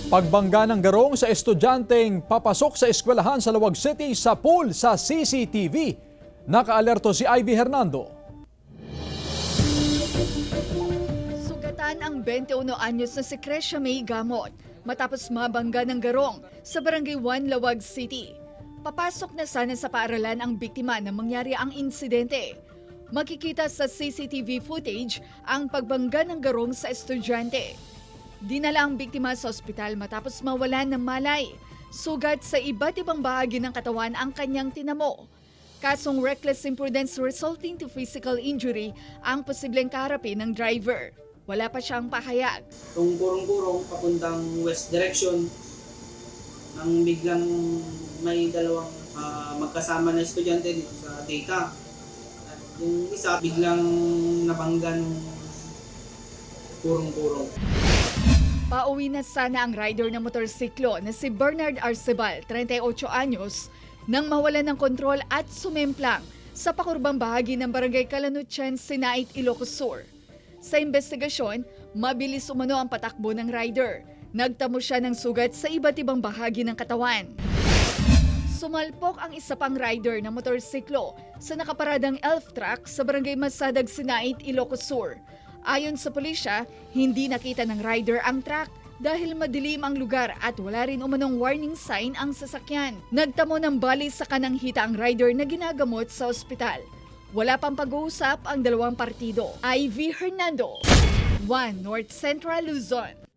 Pagbangga ng garong sa estudyanteng papasok sa eskwelahan sa Lawag City sa pool sa CCTV. Nakaalerto si Ivy Hernando. Sugatan ang 21 anyos na si Crescia May Gamot matapos mabangga ng garong sa Barangay 1, Lawag City. Papasok na sana sa paaralan ang biktima nang mangyari ang insidente. Makikita sa CCTV footage ang pagbangga ng garong sa estudyante. Dinala ang biktima sa ospital matapos mawalan ng malay. Sugat sa iba't ibang bahagi ng katawan ang kanyang tinamo. Kasong reckless imprudence resulting to physical injury ang posibleng kaharapin ng driver. Wala pa siyang pahayag. Itong kurong-kurong papuntang west direction nang biglang may dalawang magkasama na estudyante dito sa data. At yung isa biglang nabangga ng kurong-kurong. Pauwi na sana ang rider ng motorsiklo na si Bernard Arcebal, 38 anyos, nang mawalan ng kontrol at sumemplang sa pakurbang bahagi ng Barangay Calanutyan, Sinait, Ilocos Sur. Sa investigasyon, mabilis umano ang patakbo ng rider. Nagtamo siya ng sugat sa iba't ibang bahagi ng katawan. Sumalpok ang isa pang rider ng motorsiklo sa nakaparadang elf truck sa Barangay Masadag, Sinait, Ilocos Sur. Ayon sa pulisya, hindi nakita ng rider ang truck dahil madilim ang lugar at wala rin umanong warning sign ang sasakyan. Nagtamo ng bali sa kanang hita ang rider na ginagamot sa ospital. Wala pang pag-uusap ang dalawang partido. Ivy Hernando, 1 North Central Luzon.